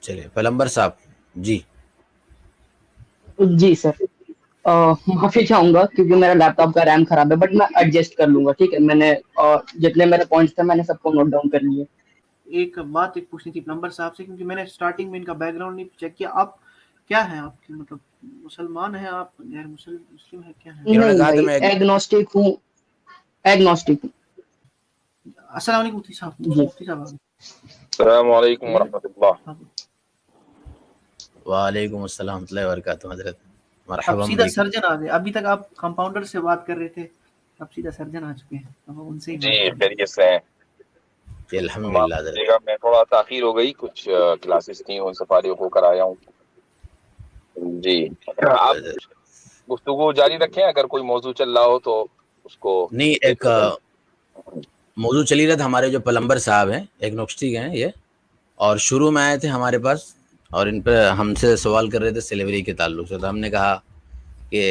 चलिए पलम्बर साहब जी। जी सर। माफी चाहूंगा क्योंकि मेरा लैपटॉप का रैम खराब है, बट मैं एडजस्ट कर लूंगा। ठीक है, मैंने जितने मेरे पॉइंट्स थे मैंने सबको नोट डाउन कर लिए। एक पूछनी थी प्लम्बर साहब से, क्योंकि मैंने स्टार्टिंग में इनका बैकग्राउंड नहीं चेक किया। आप क्या हैं, आपकी मतलब मुसलमान हैं आप, गैर मुस्लिम है, क्या है? इन्होंने नहीं कहा था भाई, मैं एग्नोस्टिक हूँ। एग्नोस्टिक हूँ। अस्सलाम वालेकुम मुफ्ती साहब। जी। मुफ्ती साहब अस्सलाम वालेकुम वरहमतुल्लाह। वालेकुम अस्सलाम वरहमतुल्लाहि वबरकातुहू हज़रत। अब मरहबम सीधा बिक। सर्जन आ गए। अभी तक आप कंपाउंडर से बात कर रहे थे, अब सीधा सर्जन आ चुके हैं, अब उनसे ही बात जी करें। खैरियत से हैं। जी माफ अल्हम्दुलिल्लाह हज़रत। कीजिएगा, मैं थोड़ा ताखीर हो गई, कुछ क्लासेस थी उन सफारियों को कराया हूँ। जी आप गुफ्तगू जारी रखें, अगर कोई मौजू चल रहा हो तो उसको नहीं, एक देखा जाए। मौजू चल ही रहा था। हमारे जो प्लम्बर साहब हैं एग्नोस्टिक हैं ये, और शुरू में आए थे हमारे पास और इन पे हमसे सवाल कर रहे थे सिलेवरी के ताल्लुक से। तो हमने कहा कि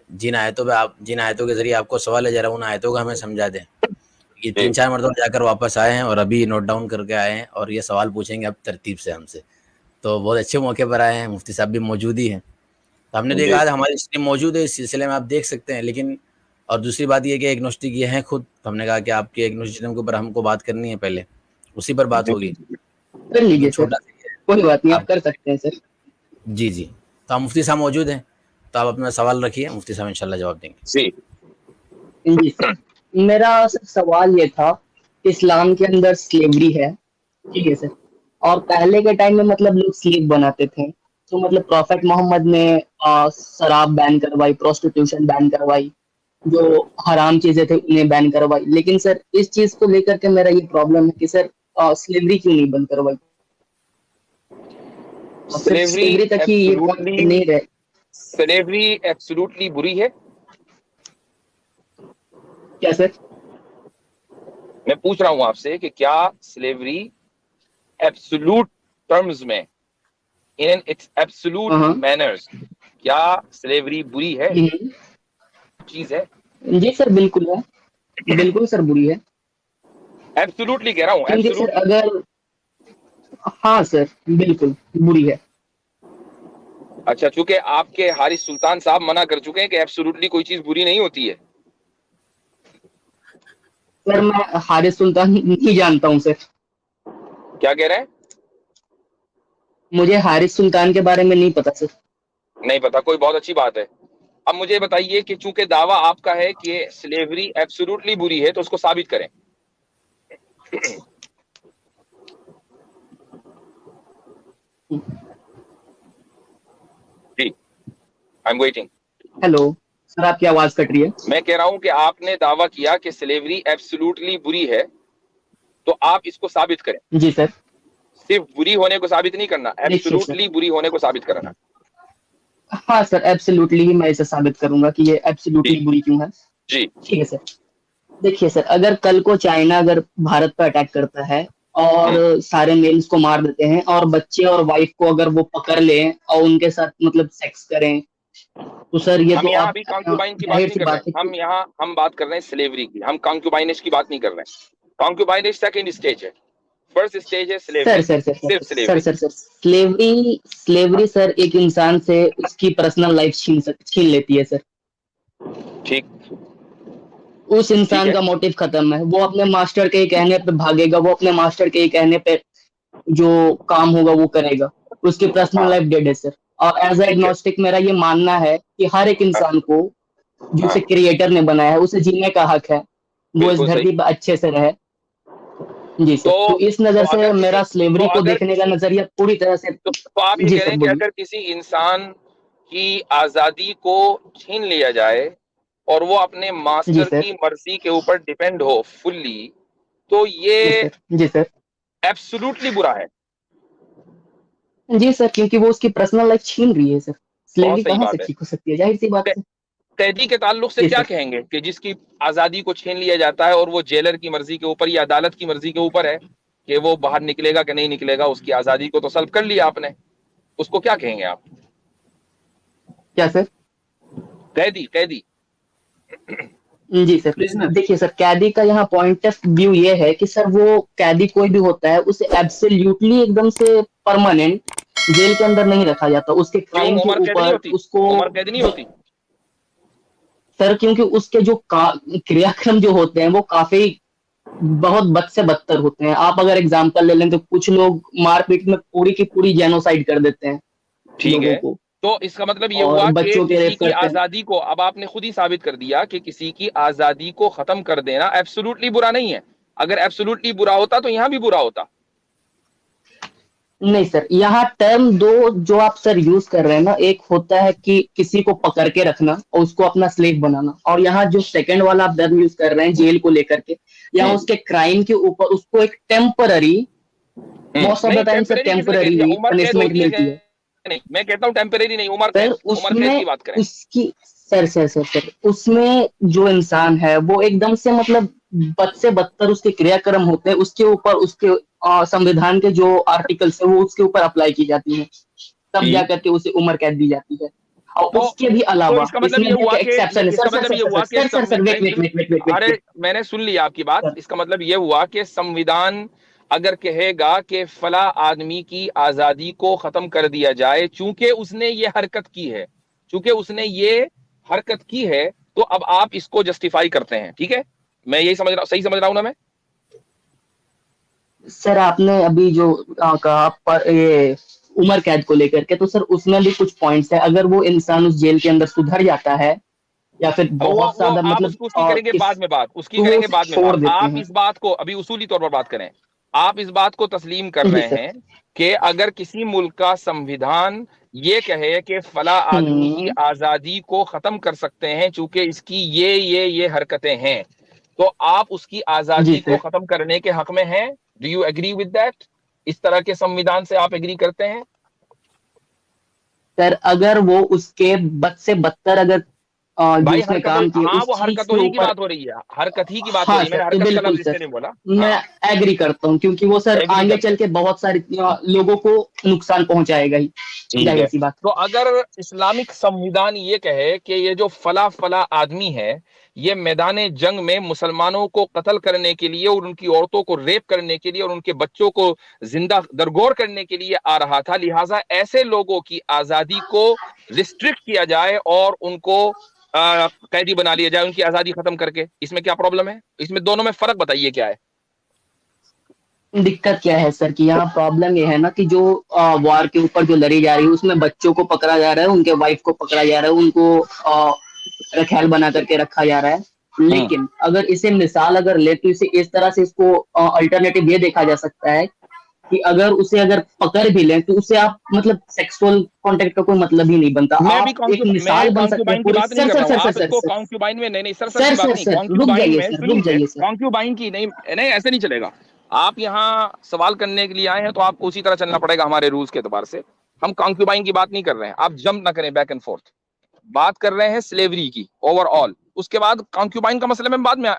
जिन आयतों के ज़रिए आपको सवाल है ज़रा उन आयतों का हमें समझा दें। ये जी 3-4 मरतबा जाकर वापस आए हैं और अभी नोट डाउन करके आए हैं और ये सवाल पूछेंगे अब तरतीब से हमसे। तो बहुत अच्छे मौके पर आए हैं, मुफ्ती साहब भी मौजूद ही हैं। तो हमने देखा जी आज हमारी स्ट्रीम मौजूद है, इस सिलसिले में आप देख सकते हैं। लेकिन और दूसरी बात ये कि एग्नोस्टिक ये हैं खुद, तो हमने कहा कि आपके एग्नोस्टिज्म के ऊपर हमको बात करनी है, पहले उसी पर बात होगी। कर तो लीजिए सर, छोटा सा ये कोई बात नहीं, आप आप कर सकते हैं सर। जी, जी। तो आप मुफ्ती साहब मौजूद हैं, तो आप अपना सवाल रखिए, मुफ्ती साहब इंशाल्लाह जवाब देंगे। जी जी सर, मेरा सर सवाल ये था, इस्लाम के अंदर स्लेवरी है, ठीक है सर। और पहले के टाइम में मतलब लोग स्लेव बनाते थे, तो मतलब प्रॉफेट मोहम्मद ने शराब बैन करवाई, प्रोस्टिट्यूशन बैन करवाई, जो हराम चीजें थे उन्हें बैन करवाई। लेकिन सर इस चीज को लेकर के मेरा ये प्रॉब्लम है कि सर स्लेवरी क्यों नहीं बंद करवाई, और सिर्फ स्लेवरी स्लेवरी तक ही ये एब्सोल्युटली पॉइंट नहीं रहे। स्लेवरी एब्सोल्युटली बुरी है। क्या सर? मैं पूछ रहा हूं आपसे कि क्या स्लेवरी एब्सोल्यूट टर्म्स में, इन इट्स एब्सोल्यूट हाँ। मैनर्स, क्या स्लेवरी बुरी है, हम्म। चीज है? जी सर बिल्कुल है, बिल्कुल सर बुरी है। एब्सोल्युटली कह रहा हूं, क्योंकि सर एब्सोल्युटली। अगर, हाँ सर बिल्कुल बुरी है। अच्छा, चूंकि आपके हारिस सुल्तान साहब मना कर चुके हैं कि एब्सोल्युटली कोई चीज बुरी नहीं होती है। सर मैं हारिस सुल्तान नहीं जानता हूँ सर, क्या कह रहे हैं? मुझे हारिस सुल्तान के बारे में नहीं पता सर। नहीं पता, कोई बहुत अच्छी बात है। अब मुझे बताइए कि चूंकि दावा आपका है कि स्लेवरी एब्सोल्युटली बुरी है, तो उसको साबित करें। जी, I am waiting. Hello sir, आपकी आवाज कट रही है। मैं कह रहा हूं कि आपने दावा किया कि स्लेवरी एब्सोल्युटली बुरी है, तो आप इसको साबित करें। जी सर। सिर्फ बुरी होने को साबित नहीं करना, देखिए सर, एब्सोल्युटली बुरी होने को साबित करना। हाँ सर एब्सोल्युटली ही मैं इसे साबित करूंगा कि ये जी एब्सोल्युटली बुरी क्यों है। जी ठीक है सर। देखिए सर, अगर कल को चाइना अगर भारत पर अटैक करता है और हम्म। सारे मेल्स को मार देते हैं, और बच्चे और वाइफ को अगर वो पकड़ लें और उनके साथ मतलब सेक्स करें, तो सर ये हम तो यहाँ आप अभी कॉन्क्यूबाइन की बात जाहिर नहीं सी कर रहे बात हैं, है कि, हम बात कर रहे हैं स्लेवरी की। हम कॉन्क्यूबाइनेज की बात नहीं कर रहे हैं। कॉन्क्यूबाइनेज सेकंड स्टेज है, फर्स्ट स्टेज है sir slavery, sir sir sir सिर्फ sir slavery. Sir sir slavery, slavery sir एक इंसान से उसकी पर्सनल लाइफ छीन लेती है सर। ठीक, उस ठीक इंसान है। का मोटिव खत्म है, वो अपने मास्टर के ही कहने पे भागेगा, वो अपने मास्टर के ही कहने पे जो काम होगा वो करेगा। उसकी पर्सनल हाँ, लाइफ डेड है सर। और एज ए ठीक है। एग्नोस्टिक मेरा ये मानना है कि हर एक हाँ इंसान को, जो हाँ, उसे क्रिएटर ने बनाया है, उसे जीने का हक है, वो इस बिल्कुल सही। धरती पर अच्छे से रहे। जी सर, तो तो इस नजर से मेरा तो स्लेवरी को अगर देखने का किसी नजरिया पूरी तरह से। तो आप ये जी कह रहे सर हैं कि बोलिए। अगर किसी इंसान की आजादी को छीन लिया जाए और वो अपने जी मास्टर सर। की मर्जी के ऊपर डिपेंड हो फुल्ली, तो ये जी सर। जी सर। एब्सोल्युटली बुरा है। जी सर, क्योंकि वो उसकी पर्सनल लाइफ छीन रही है सर। बहुत स्लेवरी सही कहाँ से बात है। ठीक हो सकती है, जाहिर सी बात है। कैदी के ताल्लुक से जी क्या सर। कहेंगे कि जिसकी आजादी को छीन लिया जाता है और वो जेलर की मर्जी के ऊपर या अदालत की मर्जी के ऊपर है कि वो बाहर निकलेगा कि नहीं निकलेगा, उसकी आजादी को तो सल्ब कर लिया आपने, उसको क्या कहेंगे आप? क्या सर? कैदी, कैदी। जी सर, Prisoner. देखिए सर, कैदी का यहाँ पॉइंट ऑफ व्यू ये है कि सर वो कैदी कोई भी होता है उसे एब्सोल्युटली एकदम से परमानेंट जेल के अंदर नहीं रखा जाता, उसके क्यों क्राइम के उम्र कैद नहीं ऊपर होती? उसको उम्र कैद नहीं होती? सर, क्योंकि उसके जो क्रियाक्रम जो होते हैं वो काफी बहुत बद से बदतर होते हैं। आप अगर एग्जाम्पल ले लें तो कुछ लोग मारपीट में पूरी की पूरी जेनोसाइड कर देते हैं ठीक लोगों है, को, तो इसका मतलब ये और हुआ कि बच्चों के किसी रेप की करते हैं। आजादी को, अब आपने खुद ही साबित कर दिया कि किसी की आजादी को खत्म कर देना एब्सोल्युटली बुरा नहीं है। अगर एब्सोल्युटली बुरा होता तो यहां भी बुरा होता। नहीं सर, यहाँ टर्म दो जो आप सर यूज कर रहे हैं ना, एक होता है कि किसी को पकड़ के रखना और उसको अपना स्लेव बनाना, और यहाँ जो सेकंड वाला आप टर्म यूज कर रहे हैं जेल को लेकर के, यहाँ उसके क्राइम के ऊपर उसको एक टेम्पररी, मोस्ट ऑफ नहीं, द टाइम सर टेम्परेरी किसने कह दिया? टेम्पररी उम्र कैद पनिशमेंट होती है मिलती है। नहीं, मैं कहता हूं टेम्परेरी नहीं, उम्र सर कैद, उम्र कैद उसमें की बात करें। उसकी सर उसमें जो इंसान है वो एकदम से मतलब बद से बदतर उसके क्रियाक्रम होते हैं, उसके ऊपर उसके संविधान के जो आर्टिकल्स है वो उसके ऊपर अप्लाई की जाती है, तब ठीक, जाकर के उसे उम्र कैद दी जाती है। और तो उसके भी तो अलावा इसका मतलब इसमें ये भी एक हुआ कि एक्सेप्शन है। सर इसका सर मतलब सर ये सर हुआ कि sir sir sir wait wait wait wait wait wait अरे वेट मैंने सुन लिया आपकी बात। सर। इसका मतलब ये हुआ कि संविधान अगर कहेगा कि फला आदमी की आजादी को खत्म कर दिया जाए चूंकि उसने ये हरकत की है, चूंकि उसने ये हरकत की है, तो अब आप इसको जस्टिफाई करते हैं। ठीक है, मैं यही समझ रहा, सही समझ रहा हूं ना मैं? सर आपने अभी जो कहा पर ये उम्र कैद को लेकर के, तो सर उसमें भी कुछ पॉइंट्स है। अगर वो इंसान उस जेल के अंदर सुधर जाता है या फिर अब बहुत वो ज्यादा आप मतलब उसकी करेंगे किस, बाद में बात, उसकी तो वो करेंगे उसे बाद में छोड़ बात। देते आप हैं। इस बात को अभी उसूली तौर पर बात करें। आप इस बात को तस्लीम कर जी रहे सर। हैं कि अगर किसी मुल्क का संविधान ये कहे कि फला आदमी की हम्म। आजादी को खत्म कर सकते हैं चूंकि इसकी ये हरकतें हैं, तो आप उसकी जी आजादी को सर। खत्म करने के हक में हैं। Do you agree with that? इस तरह के संविधान से आप एग्री करते हैं? सर अगर वो उसके बद से बदतर अगर जो भाई उसने हरकत, काम किए हाँ उस वो चीज हरकतों के ही की ऊपर, बात हो रही है, हरकत ही की बात हो हाँ रही है, सर, मैंने तो हरकत का बिल्कुल लफ्ज सर, इसलिए नहीं बोला। मैं हाँ, एग्री करता हूँ, क्योंकि वो सर एग्री आगे करते चल हैं। के बहुत सारे लोगों को नुकसान पहुंचाएगा ही, ठीक जाहिर है, सी बात। तो अगर इस्लामिक संविधान ये कहे कि ये जो फला फला आदमी है ये मैदान जंग में मुसलमानों को कत्ल करने के लिए और उनकी औरतों को रेप करने के लिए और उनके बच्चों को जिंदा दरगोर करने के लिए आ रहा था, लिहाजा ऐसे लोगों की आजादी को रिस्ट्रिक्ट किया जाए और उनको कैदी बना लिया जाए, उनकी आजादी खत्म करके, इसमें क्या प्रॉब्लम है? इसमें दोनों में फर्क बताइए क्या है? दिक्कत क्या है सर कि यहाँ प्रॉब्लम ये है ना कि जो वार के ऊपर जो लड़ी जा रही है उसमें बच्चों को पकड़ा जा रहा है, उनके वाइफ को पकड़ा जा रहा है, उनको रखैल बना करके रखा जा रहा है। लेकिन अगर इसे मिसाल अगर ले तो इसे इस तरह से इसको अल्टरनेटिव ये देखा जा सकता है कि अगर उसे अगर पकड़ भी लें तो उसे आप मतलब सेक्सुअल कांटेक्ट का कोई मतलब ही नहीं बनता, मैं भी आप एक मैं मिसाल बन सकते हैं कॉन्क्यूबाइन की पूरी। बात नहीं सर कर सर रहा हूँ, सर सर आप सर इसको सर कॉन्क्यूबाइन में, नहीं नहीं सर सर की सर बात सर नहीं, सर रुक कॉन्क्यूबाइन जाइए में सर, रुक सुनिए, जाइए सर। कॉन्क्यूबाइन की नहीं नहीं, ऐसे नहीं चलेगा। आप यहाँ सवाल करने के लिए आए हैं तो आपको उसी तरह चलना पड़ेगा हमारे रूल्स के एतबार से। हम कॉन्क्यूबाइन की बात नहीं कर रहे हैं, आप जंप ना करें बैक एंड फोर्थ। बात कर रहे हैं स्लेवरी की ओवरऑल, उसके बाद कॉन्क्यूबाइन का मसला मैं बाद में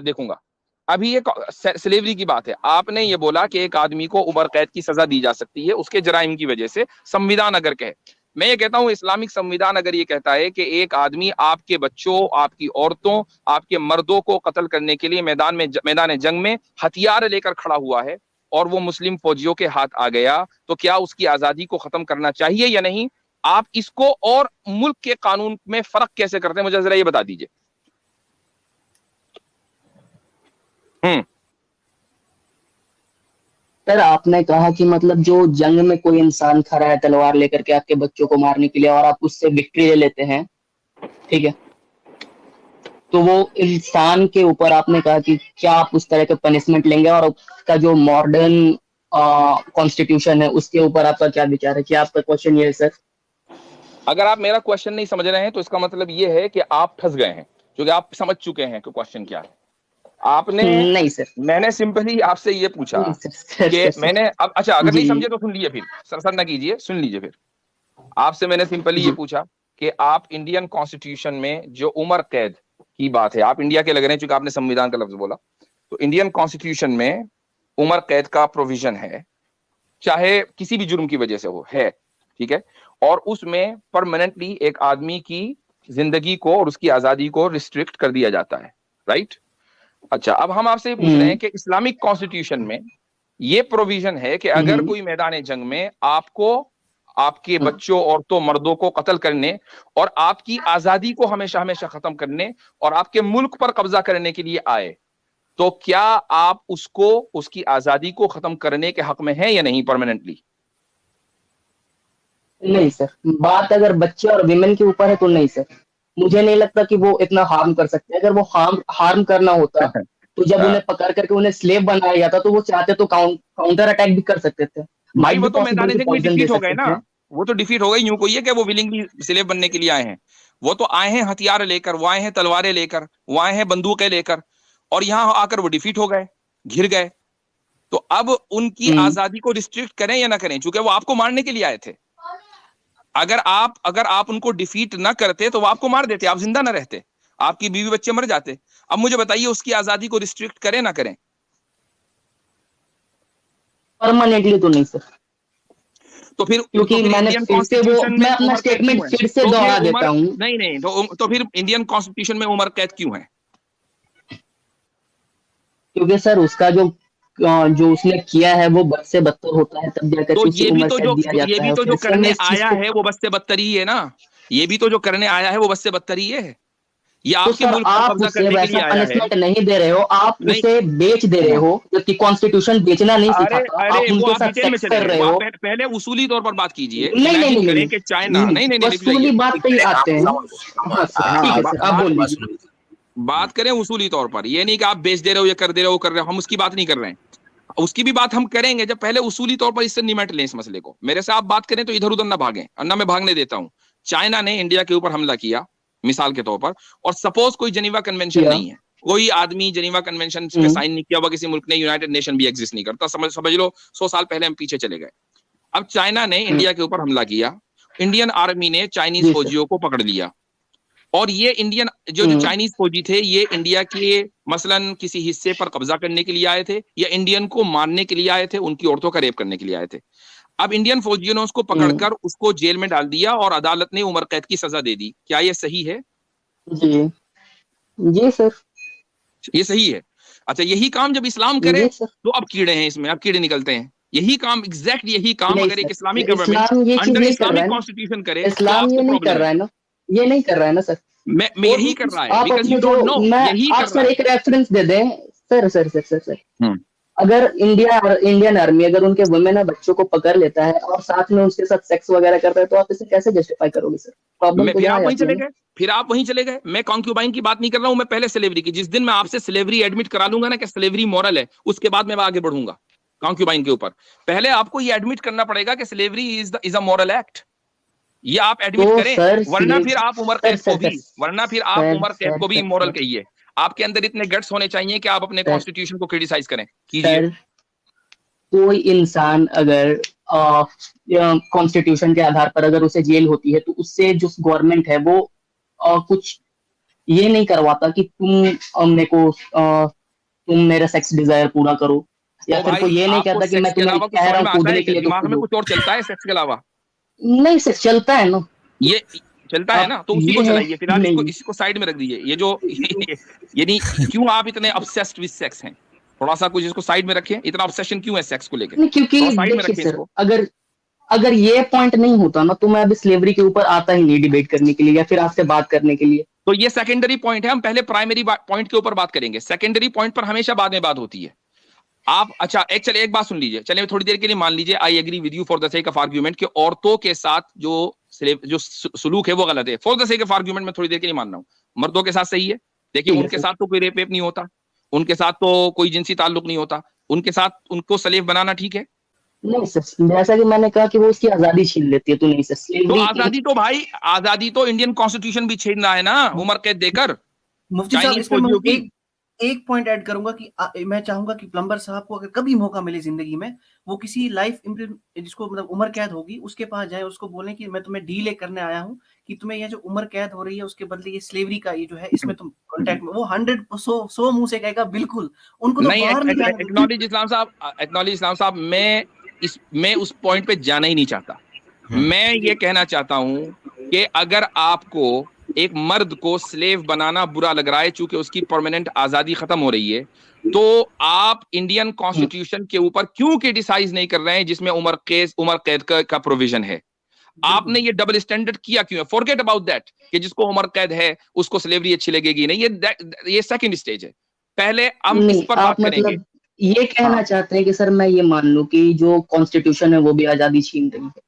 देखूंगा। अभी ये स्लेवरी की बात है। आपने ये बोला कि एक आदमी को उम्र कैद की सजा दी जा सकती है उसके जराइम की वजह से, संविधान अगर कहे। मैं ये कहता हूं इस्लामिक संविधान अगर ये कहता है कि एक आदमी आपके बच्चों, आपकी औरतों, आपके मर्दों को कत्ल करने के लिए मैदान जंग में हथियार लेकर खड़ा हुआ है और वो मुस्लिम फौजियों के हाथ आ गया, तो क्या उसकी आजादी को खत्म करना चाहिए या नहीं? आप इसको और मुल्क के कानून में फर्क कैसे करते हैं, मुझे जरा ये बता दीजिए। सर आपने कहा कि मतलब जो जंग में कोई इंसान खड़ा है तलवार लेकर के आपके बच्चों को मारने के लिए और आप उससे विक्ट्री ले लेते हैं, ठीक है, तो वो इंसान के ऊपर आपने कहा कि क्या आप उस तरह के पनिशमेंट लेंगे, और उसका जो मॉडर्न कॉन्स्टिट्यूशन है उसके ऊपर आपका क्या विचार है? क्या आपका क्वेश्चन ये है सर? अगर आप मेरा क्वेश्चन नहीं समझ रहे हैं तो इसका मतलब ये है कि आप फंस गए हैं, क्योंकि आप समझ चुके हैं कि क्वेश्चन क्या है। आपने, नहीं सर, मैंने सिंपली आपसे ये पूछा नहीं सर सर कि सर, सर। मैंने अब, अच्छा अगर जी नहीं समझे तो सुन लीजिए, फिर सर ना कीजिए, सुन लीजिए फिर। आपसे मैंने सिंपली ये जी पूछा कि आप इंडियन कॉन्स्टिट्यूशन में जो उम्र कैद की बात है, आप इंडिया के लग रहे हैं चूंकि आपने संविधान का लफ्ज बोला, तो इंडियन कॉन्स्टिट्यूशन में उम्र कैद का प्रोविजन है, चाहे किसी भी जुर्म की वजह से हो, है, ठीक है, और उसमें परमानेंटली एक आदमी की जिंदगी को और उसकी आजादी को रिस्ट्रिक्ट कर दिया जाता है, राइट। अच्छा, अब हम आपसे पूछ रहे हैं कि इस्लामिक कॉन्स्टिट्यूशन में ये प्रोविजन है कि अगर कोई मैदान जंग में आपको आपके बच्चों, औरतों, मर्दों को कत्ल करने और आपकी आजादी को हमेशा हमेशा खत्म करने और आपके मुल्क पर कब्जा करने के लिए आए, तो क्या आप उसको, उसकी आजादी को खत्म करने के हक में है या नहीं परमानेंटली? नहीं सर, बात अगर बच्चे और विमेन के ऊपर है तो नहीं सर, मुझे नहीं लगता कि वो इतना हार्म कर सकते हैं। अगर वो हार्म करना होता तो जब उन्हें पकड़ करके उन्हें स्लेव बनाया गया था तो वो चाहते तो काउंटर अटैक भी कर सकते थे। भाई वो तो मैदान जंग में डिफीट हो गए ना, वो तो डिफीट हो गई। यूं कोई है कि वो विलिंगली स्लेव बनने के लिए आए हैं? वो तो आए हैं हथियार लेकर, वो आए हैं तलवारें लेकर, वो आए हैं बंदूकें लेकर, और यहाँ आकर वो डिफीट हो गए, घिर गए। तो अब उनकी आजादी को रिस्ट्रिक्ट करें या ना करें, चूंकि वो आपको मारने के लिए आए थे। अगर आप उनको डिफीट ना करते तो वो आपको मार देते, आप जिंदा ना रहते, आपकी बीवी बच्चे मर जाते। अब मुझे बताइए, उसकी आजादी को रिस्ट्रिक्ट करें ना करें? परमानेंटली तो नहीं सर। तो फिर क्योंकि मैंने फिर से वो, मैं अपना स्टेटमेंट फिर से दोहरा देता हूं। नहीं, तो फिर इंडियन कॉन्स्टिट्यूशन में उम्र कैद क्यों है? क्योंकि सर उसका जो उसने किया है वो बद से बदतर होता है, तब जाकर तो ये भी तो जो करने आया है वो बद से बदतर ही है ना। ये भी तो जो करने आया है वो बद से बदतर ही है। ये आपके मुल्क पर कब्जा करने के लिए आया है। पनिशमेंट नहीं दे रहे हो, आप उसे बेच दे रहे हो, जबकि कॉन्स्टिट्यूशन बेचना नहीं सिखाता। आप उनके साथ सेक्स कर रहे हो। पहले उसूली तौर पर बात कीजिए। नहीं, चाइना नहीं, उसूली बात पे ही आते हैं। आप बोल लीजिए। बात करें उसूली तौर पर, ये नहीं कि आप बेच दे रहे हो, ये कर दे रहे हो, कर रहे हो, हम उसकी बात नहीं कर रहे हैं। उसकी भी बात हम करेंगे, जब पहले उसूली तौर पर इससे निमट लें इस मसले को। मेरे से आप बात करें तो इधर उधर ना भागें, और ना मैं भागने देता हूं। चाइना ने इंडिया के ऊपर हमला किया मिसाल के तौर पर, और सपोज कोई जेनीवा कन्वेंशन नहीं है, कोई आदमी जेनीवा कन्वेंशन पे साइन नहीं किया हुआ किसी मुल्क ने, यूनाइटेड नेशन भी एग्जिस्ट नहीं करता, समझ लो 100 साल पहले हम पीछे चले गए। अब चाइना ने इंडिया के ऊपर हमला किया, इंडियन आर्मी ने चाइनीज फौजियों को पकड़ लिया, और ये इंडियन जो चाइनीज फौजी थे, ये इंडिया के मसलन किसी हिस्से पर कब्जा करने के लिए आए थे, या इंडियन को मारने के लिए आए थे, उनकी औरतों का रेप करने के लिए आए थे। अब इंडियन फौजियों ने उसको पकड़कर उसको जेल में डाल दिया और अदालत ने उम्र कैद की सजा दे दी। क्या ये सही है? जी सर, ये सही है। अच्छा, यही काम जब इस्लाम करे तो अब कीड़े हैं इसमें, अब कीड़े निकलते हैं। यही काम, एग्जैक्ट यही काम अगर एक Islamic government under Islamic constitution करे, इस्लाम ये नहीं कर रहा है ना, ये नहीं कर रहा है ना सर। मैं यही कर रहा है, बिकॉज़ यू डोंट नो। यही आप सर एक रेफरेंस दे दें सर। अगर इंडियन आर्मी अगर उनके वुमेन और बच्चों को पकड़ लेता है और साथ में उसके साथ सेक्स वगैरह करता है, तो आप इसे कैसे जस्टिफाई करोगे सर? प्रॉब्लम तो फिर आप वहीं चले गए। मैं कॉन्क्यूबाइन की बात नहीं कर रहा हूं, मैं पहले स्लेवरी की। जिस दिन मैं आपसे स्लेवरी एडमिट करा लूंगा ना कि स्लेवरी मॉरल है, उसके बाद मैं आगे बढ़ूंगा कॉन्क्यूबाइन के ऊपर। पहले आपको ये एडमिट करना पड़ेगा कि slavery is a moral act. ये आप एडमिट करें, वरना फिर आप उम्र कैद को भी इमोरल कहिए। आपके अंदर इतने गट्स होने चाहिए कि आप अपने कॉन्स्टिट्यूशन को क्रिटिसाइज करें। कीजिए। कोई इंसान अगर कॉन्स्टिट्यूशन के आधार पर अगर उसे जेल होती है, तो उससे जो गवर्नमेंट है वो कुछ ये नहीं करवाता कि तुम मेरा सेक्स डिजायर पूरा करो, या फिर कोई ये नहीं कहता कि मैं तुम्हें कह रहा हूं कूदने के लिए। दिमाग में कुछ और चलता है सेक्स के अलावा? नहीं सर, चलता है ना, ये चलता है ना, तो उसी को चलाइए। फिलहाल इसको साइड में रख दीजिए। ये जो ये नहीं, क्यों आप इतने ऑब्सेस्ड विद सेक्स हैं? थोड़ा सा कुछ इसको साइड में रखें। इतना ऑब्सेशन क्यों है सेक्स को लेकर? क्योंकि देखिए सर, अगर ये पॉइंट नहीं होता ना, तो मैं अभी स्लेवरी के ऊपर आता ही नहीं डिबेट करने के लिए या फिर आपसे बात करने के लिए। तो ये सेकेंडरी पॉइंट है, हम पहले प्राइमरी पॉइंट के ऊपर बात करेंगे। सेकेंडरी पॉइंट पर हमेशा बाद में बात होती है। आप अच्छा चलिए एक बात सुन लीजिए, चलिए थोड़ी देर के लिए मान लीजिए I agree with you for the sake of argument कि औरतों के साथ जो सुलूक है वो गलत है। For the sake of argument में थोड़ी देर के लिए मान रहा हूं, मर्दों के साथ सही है। देखिए, उनके साथ तो कोई रेप नहीं होता, उनके साथ तो कोई जिनसी ताल्लुक नहीं होता, उनके साथ उनको स्लेव बनाना ठीक है? नहीं सर, जैसा कि मैंने कहा कि वो उसकी आजादी छीन लेती है, तो नहीं सर। तो आजादी तो इंडियन कॉन्स्टिट्यूशन भी छीन रहा है ना उम्र कैद देकर। मुफ्ती साहब, इसमें एक पॉइंट ऐड करूंगा कि मैं चाहूंगा कि प्लम्बर साहब को अगर कभी मौका मिले जिंदगी में, वो किसी लाइफ जिसको मतलब उम्र कैद होगी उसके पास जाए, उसको बोलें कि मैं तुम्हें डील करने आया हूं कि तुम्हें ये जो उम्र कैद हो रही है उसके बदले ये स्लेवरी का ये जो है इसमें तुम कॉन्टेक्ट में, वो 100 मुंह से कहेगा बिल्कुल। उनको तो बाहर नहीं जाने। एक्नॉलेज इस्लाम साहब, मैं उस पॉइंट पे जाना ही नहीं चाहता। मैं ये कहना चाहता हूं कि अगर आपको एक मर्द को स्लेव बनाना बुरा लग रहा है चूंकि उसकी परमानेंट आजादी खत्म हो रही है, तो आप इंडियन कॉन्स्टिट्यूशन के ऊपर क्यों क्रिटिसाइज नहीं कर रहे हैं जिसमें उम्र कैद का प्रोविजन है? आपने ये डबल स्टैंडर्ड किया क्यों है? फॉरगेट अबाउट दैट कि जिसको उम्र कैद है उसको स्लेवरी अच्छी लगेगी नहीं, ये सेकंड स्टेज है। पहले हम इस नहीं, पर आप बात करेंगे। मतलब ये कहना हाँ चाहते हैं कि सर मैं ये मान लूं कि जो कॉन्स्टिट्यूशन है वो भी आजादी छीन रही है, ये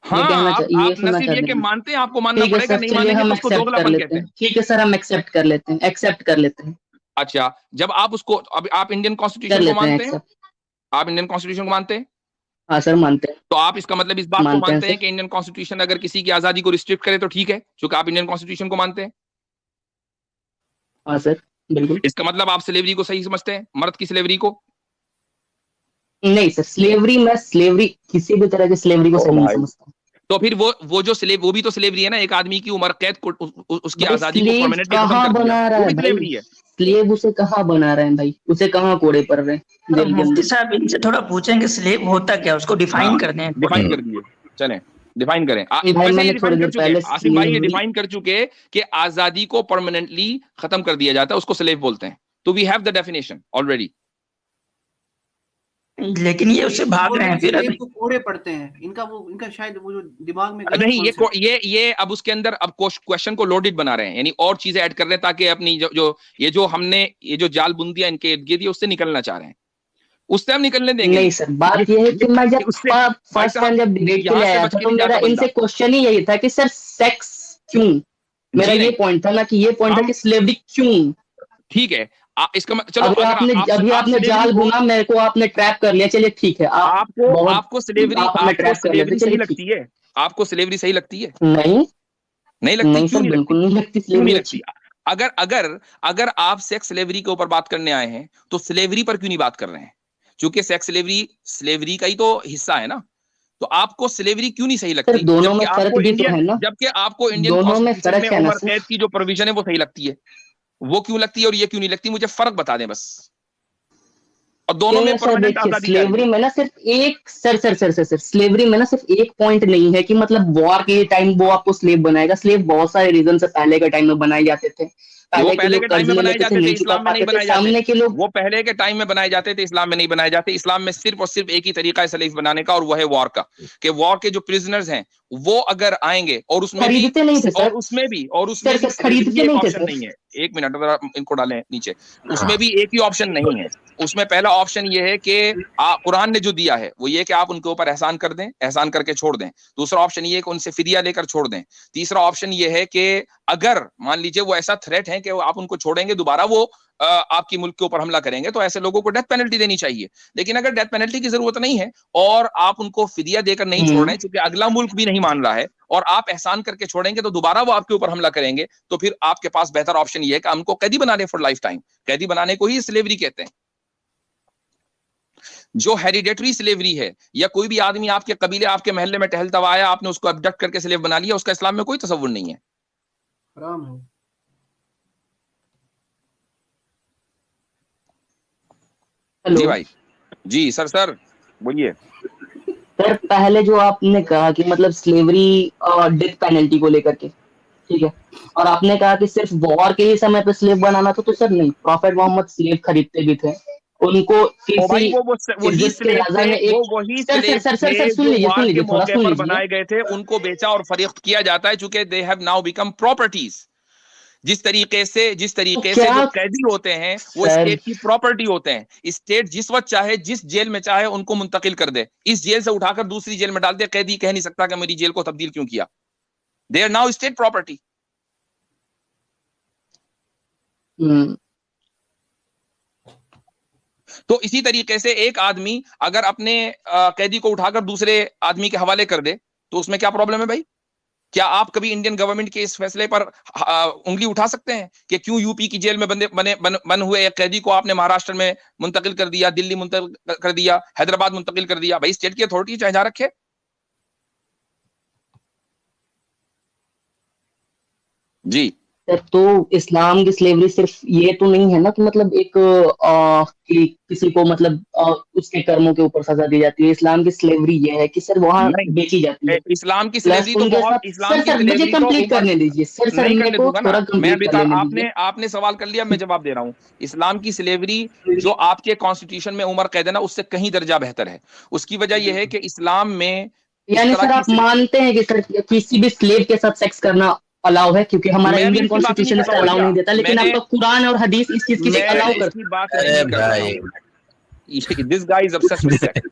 हाँ, ये आप सुनना नसीब ये चाहते कि हैं? मानते हैं, आपको मानना ठीक है पड़ेगा, सर, नहीं चलिए मानेंगे हम तो उसको एक्सेप्ट कर दोगलापन लेते कहते हैं। हैं। ठीक है सर, हम एक्सेप्ट कर लेते हैं, एक्सेप्ट कर लेते हैं, अच्छा, जब आप उसको, अब आप इंडियन कर कॉन्स्टिट्यूशन को लेते हैं मानते हैं, एक्सेप्ट। आप इंडियन कॉन्स्टिट्यूशन को मानते हैं, हाँ सर, मानते हैं, तो आप इसका मतलब इस बात को मानते हैं मानते हैं सर। कि इंडियन कॉन्स्टिट्यूशन अगर किसी की आजादी को रिस्ट्रिक्ट करे तो ठीक है, क्योंकि आप इंडियन कॉन्स्टिट्यूशन को मानते हैं। हाँ सर, बिल्कुल। इसका मतलब आप स्लेवरी को सही समझते हैं, मर्द की स्लेवरी को? नहीं सर, स्लेवरी किसी भी तरह की स्लेवरी को ओ सही नहीं भाई, समझता। तो फिर वो जो स्लेव, वो भी तो स्लेवरी है ना, एक आदमी की उम्र कैद को उसकी भाई आजादी को स्लेव परमानेंटली खत्म कहाँ कर दिया, बना रहा वो है भी भाई? स्लेवरी है। स्लेव उसे कहाँ बना रहे हैं भाई? उसे कहाँ कोड़े पड़ रहे हैं तो जेल के मुफ्ती अंदर? साहब इनसे थोड़ा पूछेंगे स्लेव होता क्या, उसको डिफाइन हाँ, कर दें थोड़ा। डिफाइन कर दिए, चलें डिफाइन करें। भाई वैसे ये मैंने थोड़ी डिफाइन कर देर चुके, पहले आसिफ भाई ये स्लेवरी, डिफाइन कर चुके कि आजादी को परमानेंटली खत्म कर दिया जाता है, उसको स्लेव बोलते हैं। तो we have the definition already. लेकिन ये उससे भाग बोल रहे रहे हैं हैं फिर स्लेव अभी। को कोड़े पड़ते हैं, इनका शायद वो जो दिमाग में गलत नहीं, कॉन्सेप्ट। ये अब उसके अंदर अब क्वेश्चन को लोडेड बना रहे हैं, यानी और चीजें ऐड कर रहे हैं ताकि अपनी जो हमने ये जो जाल बुंदियां इनके इर्द गिर्द उससे निकलना चाह रहे हैं, उससे हम निकलने देंगे नहीं नहीं। सर, बात ये है कि मैं जब उससे भाई फर्स्ट टाइम साहब, जब डिबेट के यहां लिए से आया बच था के तो नहीं मेरा जाता इनसे बंदा। क्वेश्चन ही यही था कि सर सेक्स क्यों? मेरा जी ये नहीं, पॉइंट था ना, कि ये पॉइंट था हम कि स्लेवरी क्यों? ठीक है, इसका चलो, अगर अभी आप आपने स्लेवरी जाल को, बुना, मेरे को आपने ट्रैप कर लिया, चलिए ठीक है, आप आपको बहुत, आप हमें आपको ट्रैप कर लेते, स्लेवरी सही चलिए ठीक। लगती है? आपको स्लेवरी सही लगती है? नहीं, नहीं लगती, नहीं क्यों सर, नहीं लगती? बिल्कुल नहीं लगती क्यों नहीं स्लेवरी लगती? अच्छी। अगर अगर अगर आप सेक्स स्लेवरी के ऊपर बात करने आए हैं तो स्लेवरी पर क्यों नहीं बात कर रहे हैं? क्योंकि सेक्स स्लेवरी का ही तो हिस्सा है ना। तो आपको स्लेवरी क्यों नहीं सही सर लगती, दोनों में फर्क भी तो है ना, जबकि आपको इंडियन दोनों में कॉन्स्टिट्यूशन में फर्क है ना उम्र सर। कैद की जो प्रोविजन है वो सही लगती है? वो क्यों लगती है और ये क्यों नहीं लगती? मुझे फर्क बता दें बस। और दोनों में सर परमानेंट देखिए, आजादी जा रही स्लेवरी है। में ना सिर्फ एक, सर स्लेवरी में ना सिर्फ एक पॉइंट नहीं है कि मतलब वॉर के टाइम वो आपको स्लेव बनाएगा। स्लेव बहुत सारे रीजन से पहले के टाइम में बनाए जाते थे। वो पहले के पहले के लोग टाइम कर्ज में ले बनाए लेते थे, जाते थे, नहीं चुका इस्लाम में नहीं पाते थे, बनाए जाते। सामने के लोग। वो पहले के टाइम में बनाए जाते थे, इस्लाम में नहीं बनाए जाते। इस्लाम में सिर्फ और सिर्फ एक ही तरीका है स्लेव बनाने का, और वह है वॉर का। कि वॉर के जो प्रिजनर्स हैं वो अगर आएंगे, और उसमें भी खरीदते नहीं थे और सर। उसमें भी स्लेवरी खरीदते एक नहीं थे ऑप्शन सर। नहीं है। एक मिनट, जरा इनको डालें नीचे। उसमें भी एक ही ऑप्शन नहीं है। उसमें पहला ऑप्शन ये है कि कुरान ने जो दिया है वो ये कि आप उनके ऊपर एहसान कर दें, एहसान करके छोड़ दें। दूसरा ऑप्शन ये है कि उनसे फिदिया लेकर छोड़ दें। तीसरा ऑप्शन ये है कि अगर मान लीजिए वो ऐसा थ्रेट है कि आप उनको छोड़ेंगे, दोबारा वो आपकी मुल्क के ऊपर हमला करेंगे, तो ऐसे लोगों को डेथ पेनल्टी देनी चाहिए। लेकिन अगर डेथ पेनल्टी की जरूरत नहीं है और आप उनको फिदिया देकर नहीं छोड़ रहे हैं, क्योंकि अगला मुल्क भी नहीं मान रहा है, और आप एहसान करके छोड़ेंगे तो दोबारा वो आपके ऊपर हमला करेंगे, तो फिर आपके पास बेहतर ऑप्शन ये है कि हमको कैदी बना दे फॉर लाइफ टाइम। कैदी बनाने को ही स्लेवरी कहते हैं। जो हेरिडेटरी स्लेवरी है, या कोई भी आदमी आपके कबीले, आपके महल्ले में टहलता हुआ आया, आपने उसको अबडक्ट करके स्लेव बना लिया, उसका इस्लाम में कोई तसव्वुर नहीं है। हराम है। हेलो जी भाई, जी सर बोलिए। सर, पहले जो आपने कहा कि मतलब स्लेवरी डेथ पेनल्टी को लेकर के, ठीक है, और आपने कहा कि सिर्फ वॉर के ही समय पे स्लेव बनाना था, तो सर नहीं, प्रॉफेट मोहम्मद स्लेव खरीदते भी थे। उनको ओ भाई, किसी वही इज्जत के स्लेव राजा थे, ने वो एक, वही सर स्लेव सर सर थे सर जो सुन वार के लीजिए, थोड़ा मौके सुन पर लीजिए। बनाए गए थे। उनको बेचा और फरोख्त किया जाता है, चूंकि they have now become properties. जिस तो तरीके से जो क्या कैदी होते हैं वो सर, स्टेट की प्रॉपर्टी होते हैं। स्टेट जिस वक्त चाहे, जिस जेल में चाहे, उनको मुंतकिल कर दे। इस जेल से उठाकर दूसरी जेल में डाल दे, कैदी कह नहीं सकता कि मेरी जेल को तब्दील क्यों किया। They are now state property. तो इसी तरीके से एक आदमी अगर अपने कैदी को उठाकर दूसरे आदमी के हवाले कर दे, तो उसमें क्या प्रॉब्लम है भाई? क्या आप कभी इंडियन गवर्नमेंट के इस फैसले पर उंगली उठा सकते हैं कि क्यों यूपी की जेल में बन हुए एक कैदी को आपने महाराष्ट्र में मुंतकिल कर दिया, दिल्ली मुंतकिल कर दिया, हैदराबाद मुंतकिल कर दिया? भाई स्टेट की अथॉरिटी चाहे जा रखे। जी सर तो इस्लाम की स्लेवरी सिर्फ ये तो नहीं है ना कि मतलब एक कि किसी को मतलब उसके कर्मों के ऊपर सजा दी जाती है। इस्लाम की स्लेवरी ये है कि सर वहाँ नहीं, बेची जाती है, इस्लाम की प्लस स्लेवरी तो उनके बहुत, साथ इस्लाम की सर मुझे स्लेवरी तो कंप्लीट उमर करने दीजिए सर नहीं मेरे करने को दूंगा ना थोड़ा मैं। कंप्लीट अभी कर तक लेने दीजिए। आपने सवाल कर लिया, मैं जवाब दे रहा हूँ। इस्लाम की स्लेवरी जो आपके कॉन्स्टिट्यूशन में उम्र कैद है ना, उससे कहीं दर्जा बेहतर है। उसकी वजह यह है कि इस्लाम में इस यानी तरह सर की आप मानते हैं कि सर किसी भी स्लेव के साथ सेक्स करना अलाउ है, क्योंकि हमारा मैं अभी इंडियन इसकी बात नहीं कॉन्स्टिट्यूशन कर रहा इसका हूँ अलाउ भैया। नहीं देता, लेकिन मैंने आपका कुरान और हदीस इस चीज की मैं अलाउ कर। इसकी बात अरे नहीं कर रहा भाई हूँ। This guy is obsessed with sex.